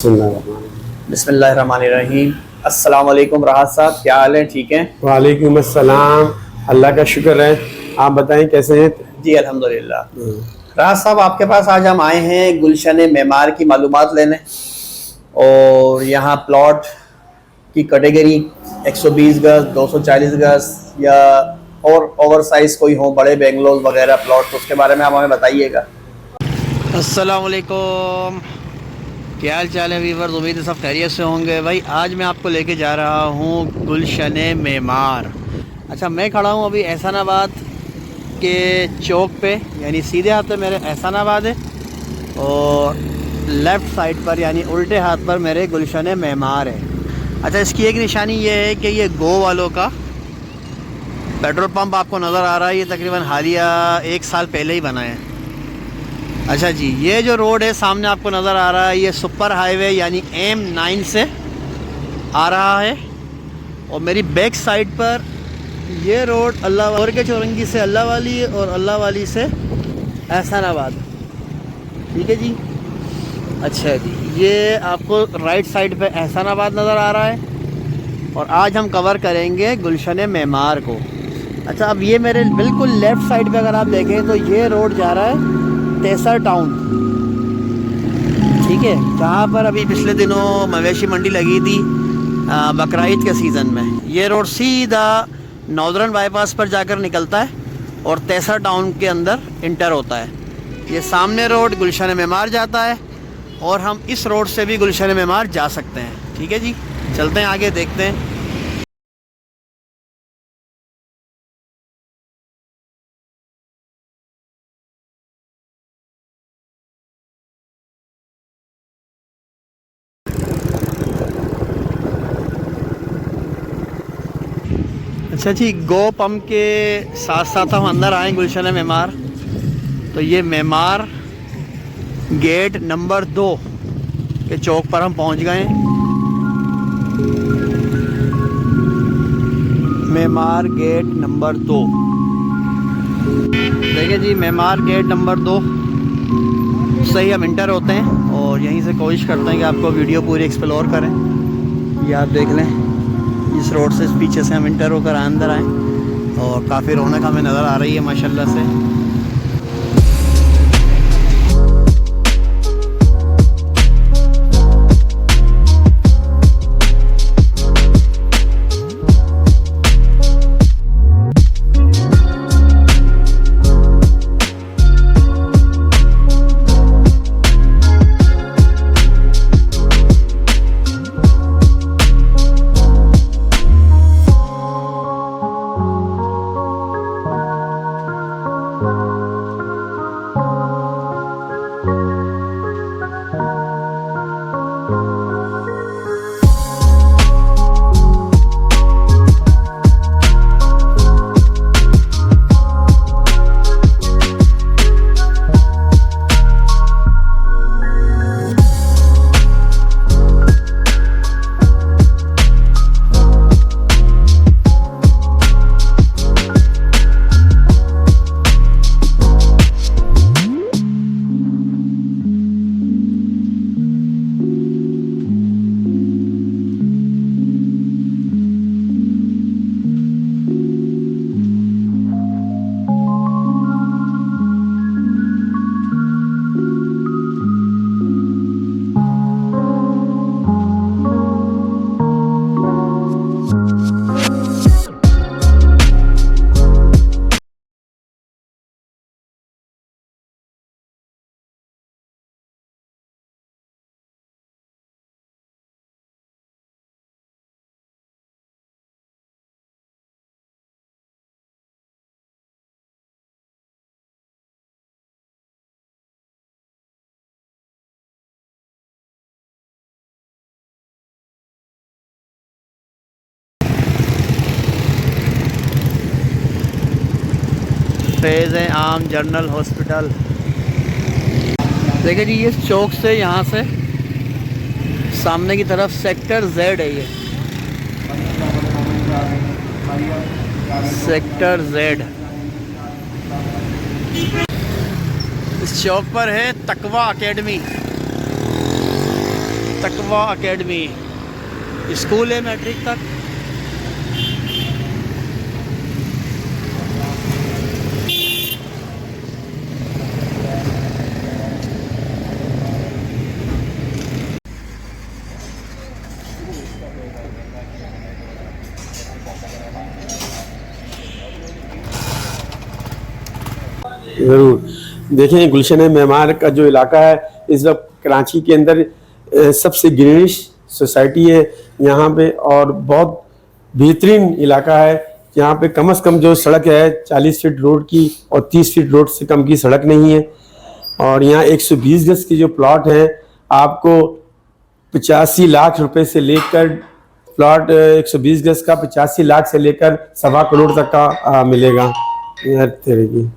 बिस्मिल्लाहिर्रहमानिर्रहीम। अस्सलाम वालेकुम राहत साहब, क्या हाल है? ठीक हैं? वालेकुम अस्सलाम। अल्लाह का शुक्र है। आप बताएं कैसे हैं? जी अल्हम्दुलिल्लाह। राहत साहब, आपके पास आज हम आए हैं गुलशन मेमार की मालूमात लेने। और यहाँ प्लॉट की कैटेगरी 120 गज, 240 गज या और ओवर साइज कोई हो, बड़े बेंगलोर वगैरह प्लॉट, तो उसके बारे में आप हमें बताइएगा। अस्सलाम वालेकुम, क्या हाल चाल है वीवर्स? उम्मीद है सब खैरियत से होंगे। भाई आज मैं आपको लेके जा रहा हूँ गुलशन मेमार। अच्छा, मैं खड़ा हूँ अभी एहसानाबाद के चौक पे, यानी सीधे हाथ पे मेरे एहसानाबाद है और लेफ़्ट साइड पर यानी उल्टे हाथ पर मेरे गुलशन मेमार है। अच्छा, इसकी एक निशानी ये है कि ये गो वालों का पेट्रोल पंप आपको नज़र आ रहा है। ये तकरीबन हालिया 1 साल पहले ही बना है। अच्छा जी, ये जो रोड है सामने आपको नज़र आ रहा है, ये सुपर हाईवे यानी M9 से आ रहा है। और मेरी बैक साइड पर ये रोड अल्लाह के चौरंगी से अल्लाह वाली है और अल्लाह वाली से एहसानाबाद। ठीक है जी। अच्छा जी, ये आपको राइट साइड पे एहसानाबाद नज़र आ रहा है और आज हम कवर करेंगे गुलशन मेमार को। अच्छा, अब ये मेरे बिल्कुल लेफ़्ट साइड पे अगर आप देखें तो ये रोड जा रहा है तेसर टाउन। ठीक है, जहाँ पर अभी पिछले दिनों मवेशी मंडी लगी थी बकरीद के सीज़न में। ये रोड सीधा नॉर्दर्न बाईपास पर जाकर निकलता है और तेसर टाउन के अंदर इंटर होता है। ये सामने रोड गुलशन मेमार जाता है और हम इस रोड से भी गुलशन मेमार जा सकते हैं। ठीक है जी, चलते हैं आगे, देखते हैं। अच्छा जी, गो पम्प के साथ साथ हम अंदर आए गुलशन मेमार। तो ये मेमार गेट नंबर 2 के चौक पर हम पहुंच गए। मेमार गेट नंबर 2, देखिए जी, मेमार गेट नंबर 2 से ही हम इंटर होते हैं और यहीं से कोशिश करते हैं कि आपको वीडियो पूरी एक्सप्लोर करें। ये आप देख लें, इस रोड से पीछे से हम इंटर होकर अंदर आए और काफ़ी रौनक हमें नज़र आ रही है माशाल्लाह से। फेज़ आम जनरल हॉस्पिटल। देखिए जी, ये चौक से यहाँ से सामने की तरफ सेक्टर Z है। ये सेक्टर Z। इस चौक पर है तकवा एकेडमी। तकवा एकेडमी स्कूल है मैट्रिक तक। ज़रूर देखें, गुलशन मेमार का जो इलाका है इस वक्त कराची के अंदर सबसे ग्रीनिश सोसाइटी है यहाँ पे, और बहुत बेहतरीन इलाका है। यहाँ पे कम से कम जो सड़क है 40 फीट रोड की और 30 फीट रोड से कम की सड़क नहीं है। और यहाँ 120 गज की जो प्लॉट है आपको 85 लाख रुपए से लेकर, प्लॉट 120 गज का 85 लाख से लेकर 1.25 करोड़ तक का मिलेगा यार तेरे की।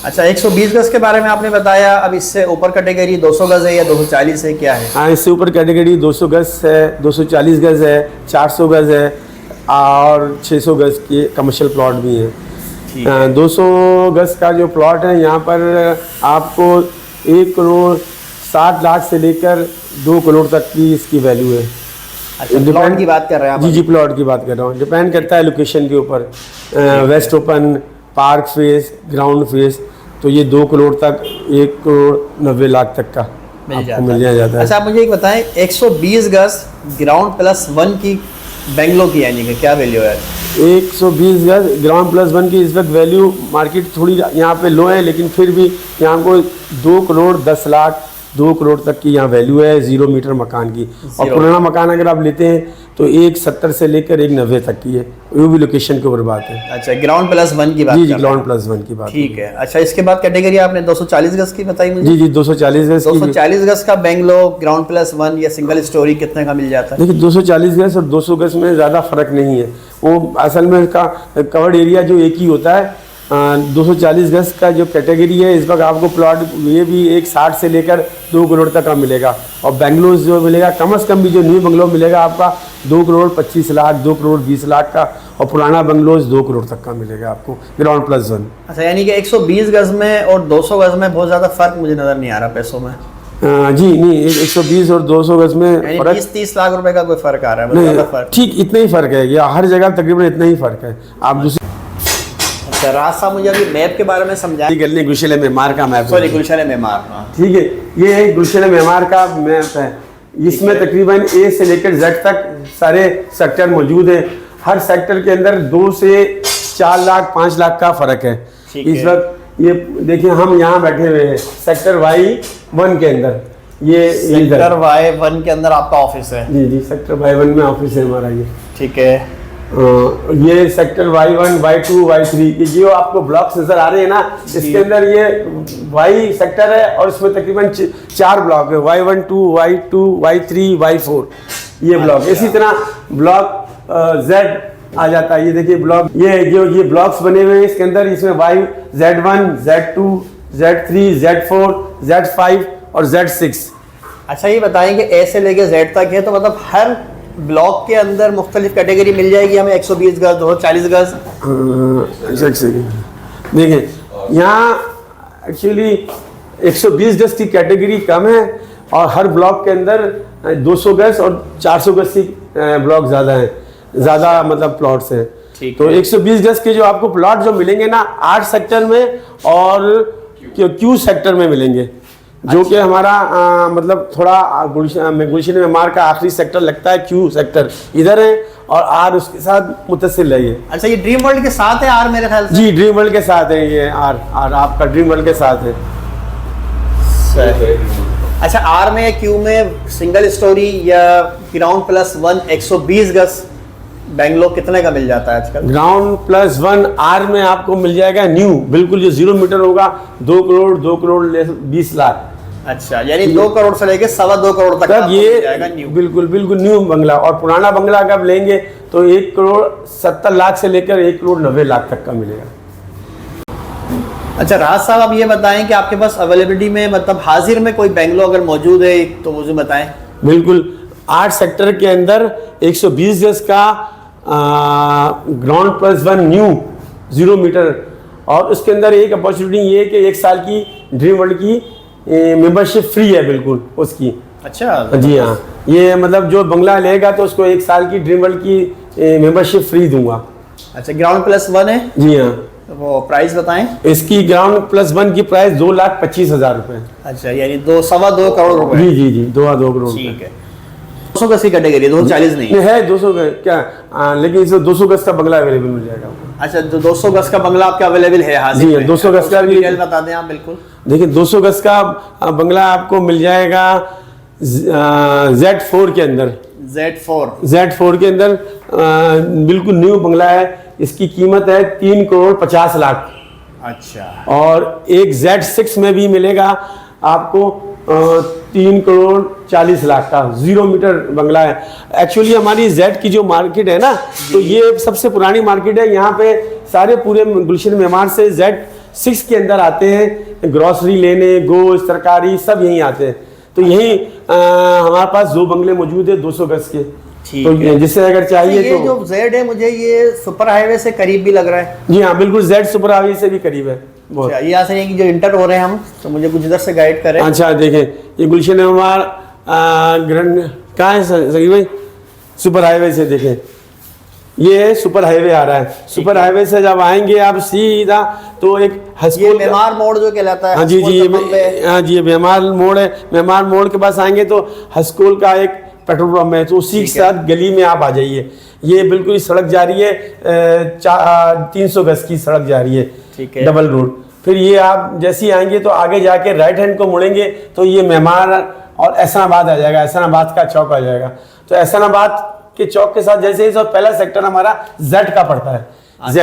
अच्छा, 120 गज के बारे में आपने बताया, अब इससे ऊपर कैटेगरी 200 गज है या 240 है, क्या है? हाँ, इससे ऊपर कैटेगरी 200 गज है, 240 गज है, 400 गज है और 600 गज के कमर्शियल प्लॉट भी हैं। 200 गज का जो प्लॉट है यहाँ पर आपको 1 करोड़ 60 लाख से लेकर 2 करोड़ तक की इसकी वैल्यू है। अच्छा, प्लॉट की बात कर रहे हैं आप? जी, प्लॉट की बात कर रहा हूँ। डिपेंड करता है लोकेशन के ऊपर, waste open, park face, ground face, तो ये 2 करोड़ तक 1 करोड़ 90 लाख तक का मिल जाता है। अच्छा, आप मुझे एक बताएं, 120 गज ग्राउंड प्लस 1 की बेंगलो की यानी कि क्या वैल्यू है? 120 गज ग्राउंड प्लस 1 की इस वक्त वैल्यू मार्केट थोड़ी यहाँ पे लो है, लेकिन फिर भी यहाँ को 2 करोड़ 10 लाख 2 करोड़ तक की यहाँ वैल्यू है 0 मीटर मकान की। और पुराना मकान अगर आप लेते हैं तो 170 से लेकर 190 तक की है, वो भी लोकेशन के ऊपर बात है। अच्छा, ग्राउंड प्लस 1 की बात? जी, ग्राउंड प्लस 1 की बात। ठीक है। अच्छा, इसके बाद कैटेगरी आपने 240 गज की बताई मुझे? जी, 240 गज। 240 गज का बेंगलो ग्राउंड प्लस 1 या सिंगल स्टोरी कितने का मिल जाता है? देखिए, 240 गज और 200 गज में ज़्यादा फर्क नहीं है, वो असल में इसका कवर्ड एरिया जो एक ही होता है। 240 गज का जो कैटेगरी है इस वक्त आपको प्लॉट ये भी 160 से लेकर 2 करोड़ तक का मिलेगा। और बेंगलोर जो मिलेगा कम से कम भी जो न्यू बंगलो मिलेगा आपका 2 करोड़ 25 लाख 2 करोड़ 20 लाख का, और पुराना बंगलोज 2 करोड़ तक का मिलेगा आपको ग्राउंड प्लस 1। अच्छा, यानी कि 120 गज में और 200 गज में बहुत ज़्यादा फर्क मुझे नज़र नहीं आ रहा पैसों में। जी नहीं, 120 और 200 गज में 20-30 लाख रुपए का कोई फर्क आ रहा है? नहीं, ठीक इतना ही फर्क है, या हर जगह तकरीबन इतना ही फर्क है। आप दूसरी राज साहब मुझे अभी मैप के बारे में समझाइए। गुलशन मेमार का मैप, सॉरी गुलशन मेमार, ठीक है, ये है गुलशन मेमार का मैप है। इसमें तकरीबन ए से लेकर जेड तक सारे सेक्टर मौजूद हैं। हर सेक्टर के अंदर 2 से 4 लाख 5 लाख का फर्क है। इस वक्त ये देखिए, हम यहाँ बैठे हुए हैं सेक्टर Y1 के अंदर। ये सेक्टर Y1 के अंदर आपका ऑफिस है? जी, सेक्टर Y1 में ऑफिस है हमारा ये। ठीक है। ये सेक्टर Y1, Y2, Y3, ये जो आपको ब्लॉक्स नजर आ रहे हैं ना, इसके अंदर ये Y सेक्टर है और इसमें तकरीबन 4 ब्लॉक है, Y1, 2, Y2, Y3, Y4 ये ब्लॉक। इसी तरह ब्लॉक Z आ जाता है। ये देखिए ब्लॉक, ये ब्लॉक्स बने हुए हैं इसके अंदर, इसमें Z1, Z2, Z3, Z4, Z5 और Z6। अच्छा, ये बताएंगे A से लेके Z तक है, तो मतलब हर ब्लॉक के अंदर मुख्तलिफ कैटेगरी मिल जाएगी हमें? 120 गज 240 गज? देखिए, यहाँ एक्चुअली 120 गज की कैटेगरी कम है और हर ब्लॉक के अंदर 200 गज और 400 गज की ब्लॉक ज़्यादा है, ज़्यादा मतलब प्लॉट्स हैं। तो 120 गज के जो आपको प्लॉट जो मिलेंगे ना 8 सेक्टर में और Q सेक्टर में मिलेंगे, जो कि हमारा मतलब थोड़ा गुलशन मेमार का आखिरी सेक्टर लगता है। Q सेक्टर इधर है और R उसके साथ मुतसिल है ये। अच्छा, ये ड्रीम वर्ल्ड के साथ है R मेरे ख्याल से? जी, ड्रीम वर्ल्ड के साथ है ये R आपका ड्रीम वर्ल्ड के साथ है। अच्छा, R में या Q में सिंगल स्टोरी या ग्राउंड प्लस 1 120 गज बेंगलो कितने का मिल जाता है आजकल? ग्राउंड प्लस 1 R में आपको मिल जाएगा न्यू, बिल्कुल जो 0 मीटर होगा 2 करोड़ 20 लाख। अच्छा, यानी 2 करोड़ से लेके 2.25 करोड़ तक ये जाएगा न्यू? बिल्कुल न्यू बंगला। और पुराना बंगला अगर लेंगे तो 1 करोड़ 70 लाख से लेकर 1 करोड़ 90 लाख तक का मिलेगा। अच्छा राज साहब, आप ये बताएं कि आपके पास अवेलेबिलिटी में मतलब हाजिर में कोई बेंगलो अगर मौजूद है तो मुझे बताएं। बिल्कुल, 8 सेक्टर के अंदर 120 गज का ग्राउंड प्लस 1 न्यू 0 मीटर, और उसके अंदर एक अपॉर्चुनिटी ये है कि 1 साल की ड्रीम वर्ल्ड की मेंबरशिप फ्री है, बिल्कुल उसकी अच्छा जी हाँ, ये मतलब जो बंगला लेगा तो उसको 1 साल की ड्रीम वर्ल्ड की मेंबरशिप फ्री दूंगा। अच्छा, ग्राउंड प्लस वन है, जी हाँ, वो प्राइस बताएं। इसकी ग्राउंड प्लस वन की प्राइस 2,25,000 रुपए। अच्छा, यानी 2.25 करोड़ रुपए। जी जी जी, 2 करोड़ रुपए। ठीक है। 200 गज की कैटेगरी, 240 नहीं। है 200 गज क्या, लेकिन इसमें 200 गज का बंगला अवेलेबल मिल जाएगा आपको। अच्छा, जो 200 गज का बंगला आपका अवेलेबल है हाजिर जी, में? 200 गज का भी डिटेल बता दें आप। बिल्कुल, देखिए 200 गज का बंगला आपको मिल जाएगा Z4 के अंदर। Z4 के अंदर बिल्कुल न्यू बंगला है। इसकी कीमत है 3,50,00,000। अच्छा, और एक Z6 में भी मिलेगा आपको 3,40,00,000 का 0 मीटर बंगला है। एक्चुअली हमारी Z की जो मार्केट है ना, तो ये सबसे पुरानी मार्केट है। यहाँ पे सारे पूरे गुलशन मेमार से Z6 के अंदर आते हैं ग्रोसरी लेने, गोश्त, तरकारी सब यहीं आते हैं। तो यहीं हमारे पास 2 बंगले मौजूद है 200 गज के। ठीक तो है। जिससे अगर चाहिए ये तो जो Z है, मुझे ये सुपर हाईवे से करीब भी लग रहा है। जी हाँ, बिल्कुल Z सुपर हाईवे से भी करीब है बहुत। अच्छा, ये ऐसा नहीं कि जो इंटर हो रहे हैं हम, तो मुझे कुछ इधर से गाइड करें। अच्छा देखें, ये गुलशन मेमार ग्रैंड कहाँ है सही भाई? सुपर हाईवे से देखें, ये सुपर हाईवे आ रहा है। सुपर हाईवे से जब आएंगे आप सीधा तो एक ये हस्कूल मेमार मोड़ जो कहलाता है। हाँ जी जी, हाँ जी, ये मेमार मोड़ है। मेमार मोड़ के पास आएंगे तो हस्कूल का एक पेट्रोल पंप है, तो उसी के साथ गली में आप आ जाइए। ये बिल्कुल सड़क जा रही है 300 गज की सड़क जा रही है। ठीक है। Double road. फिर ये आप जैसे ही आएंगे तो आगे जाके राइट हैंड को मुड़ेंगे तो ये मेमार और एहसानाबाद आ जाएगा। एहसानाबाद का चौक आ जाएगा। तो एहसानाबाद के चौक के साथ जैसे ही पहला सेक्टर हमारा Z का पड़ता है। अच्छा,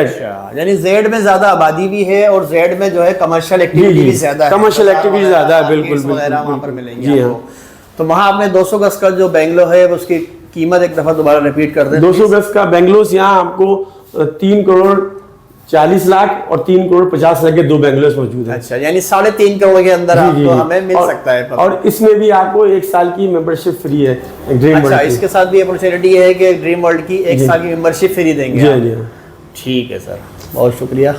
यानी Z में ज्यादा आबादी भी है और Z में जो है कमर्शियल एक्टिविटी भी ज्यादा है। कमर्शियल एक्टिविटी ज्यादा है, बिल्कुल वगैरह वहाँ पर मिलेंगे जी हाँ। आपको। तो वहाँ आपने 200 गज का जो बेंगलो है उसकी कीमत एक दफा दोबारा रिपीट कर दें। 200 गज का बेंगलोस यहाँ आपको 3,40,00,000 और 3,50,00,000 के 2 बेंगलोस मौजूद है। अच्छा, यानी 3.5 करोड़ के अंदर आपको हमें मिल सकता है। और इसमें भी आपको 1 साल की मेंबरशिप फ्री है ड्रीम वर्ल्ड अच्छा, की। इसके साथ भी अपॉर्चुनिटी है कि ड्रीम वर्ल्ड की 1 साल की मेंबरशिप फ्री देंगे। जी हाँ जी हाँ। ठीक है सर, बहुत शुक्रिया।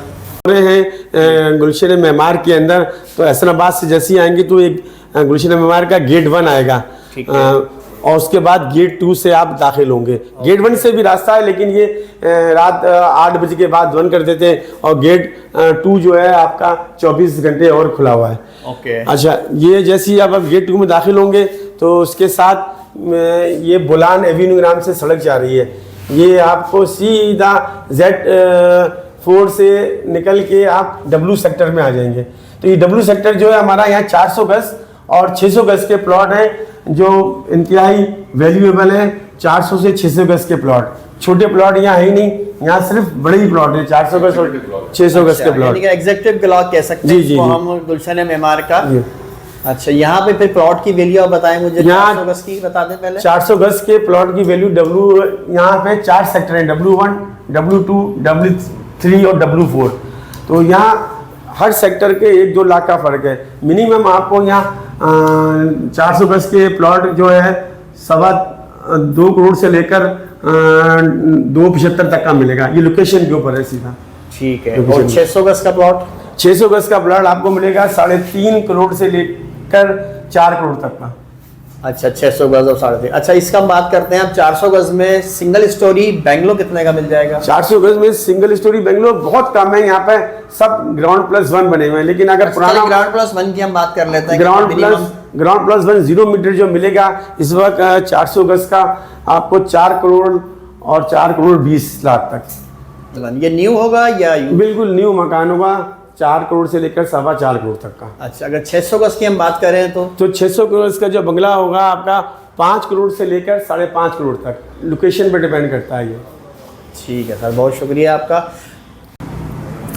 हैं गुलशन मेमार के अंदर, तो एहसानाबाद से जैसे ही आएंगे तो एक गुलशन मेमार का गेट 1 आएगा। ठीक है। और उसके बाद गेट 2 से आप दाखिल होंगे। गेट 1 से भी रास्ता है, लेकिन ये रात 8 बजे के बाद बंद कर देते हैं। और गेट 2 जो है आपका 24 घंटे और खुला हुआ है। ओके। अच्छा, ये जैसे ही आप गेट 2 में दाखिल होंगे तो उसके साथ ये बोलान एवेन्यू नाम से सड़क जा रही है। ये आपको सीधा Z4 से निकल के आप W सेक्टर में आ जाएंगे। तो ये W सेक्टर जो है हमारा यहाँ 400 गज और 600 गज के प्लॉट हैं जो इंतहाई वैल्यूएबल है। 400 से 600 गज के प्लॉट, छोटे प्लॉट यहाँ है ही नहीं। यहाँ सिर्फ बड़े ही प्लॉट है 400 गज और 600 गज के प्लॉट। एग्जेक्टिव ब्लॉक कह सकते हैं जी, जी, इसको जी। हम गुलशन मेमार का। अच्छा, यहाँ पे फिर प्लॉट की वैल्यू आप बताएं मुझे। यहाँ 400 गज की बता दें पहले। 400 गज के प्लॉट की वैल्यू यहाँ पे 4 सेक्टर हैं, W1, W2, W3 और W4। तो यहाँ हर सेक्टर के 1-2 लाख का फर्क है। मिनिमम आपको यहाँ 400 गज के प्लॉट जो है 2.25 करोड़ से लेकर 2.75 तक का मिलेगा। ये लोकेशन के ऊपर है सीधा। ठीक है। और 600 गज का प्लॉट? 600 गज का प्लॉट आपको मिलेगा 3.5 करोड़ से लेकर 4 करोड़ तक का। अच्छा, 600 गज और 3.5। अच्छा, इसका हम बात करते हैं अब। 400 गज में सिंगल स्टोरी बेंगलो कितने का मिल जाएगा? 400 गज में सिंगल स्टोरी बेंगलो बहुत कम है। यहाँ पे सब ग्राउंड प्लस 1 बने हुए हैं। लेकिन अगर पुराना ग्राउंड प्लस 1 की हम बात कर लेते हैं। ग्राउंड प्लस 1 0 मीटर जो मिलेगा इस वक्त 400 गज का आपको 4 करोड़ और 4 करोड़ 20 लाख तक। ये न्यू होगा या बिल्कुल न्यू मकान होगा। 4 करोड़ से लेकर 4.25 करोड़ तक का। अच्छा, अगर 600 गज की हम बात करें तो 600 करोड़ का जो बंगला होगा आपका 5 करोड़ से लेकर 5.5 करोड़ तक। लोकेशन पे डिपेंड करता है ये। ठीक है सर, बहुत शुक्रिया आपका।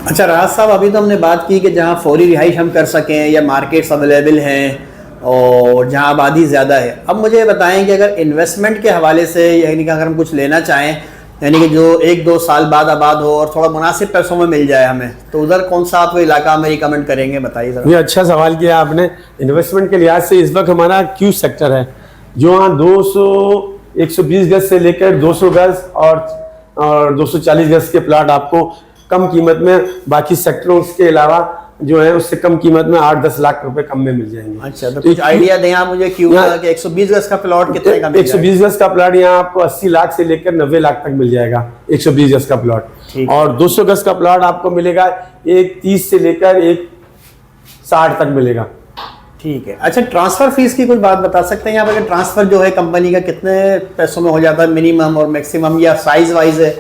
अच्छा राज साहब, अभी तो हमने बात की कि जहाँ फौरी रिहाइश हम कर सकें या मार्केट्स अवेलेबल हैं और जहाँ आबादी ज़्यादा है। अब मुझे बताएं कि अगर इन्वेस्टमेंट के हवाले से यानी कि अगर हम कुछ लेना चाहें, यानी कि जो 1-2 साल बाद आबाद हो और थोड़ा मुनासिब पैसों में मिल जाए हमें, तो उधर कौन सा आप इलाका में रिकमेंड करेंगे, बताइए ज़रा। ये अच्छा सवाल किया आपने। इन्वेस्टमेंट के लिहाज से इस वक्त हमारा क्यू सेक्टर है जो वहाँ 120 गज से लेकर 200 गज और 240 गज के प्लाट आपको कम कीमत में बाकी सेक्टरों के अलावा जो है उससे कम कीमत में 8-10 लाख रुपए कम में मिल जाएंगे। अच्छा, तो कुछ आइडिया दें आप मुझे क्यों कि 120 गज का प्लॉट कितने का मिल जाएगा? 120 गज का प्लॉट यहाँ आपको 80 लाख से लेकर 90 लाख तक मिल जाएगा, 120 गज का प्लॉट। ठीक। और 200 गज का प्लॉट आपको मिलेगा 130 से लेकर 160 तक मिलेगा। ठीक है। अच्छा, ट्रांसफर फीस की कुछ बात बता सकते हैं यहाँ पर कि ट्रांसफर जो है कंपनी का कितने पैसों में हो जाता है मिनिमम और मैक्सिमम, या साइज वाइज है?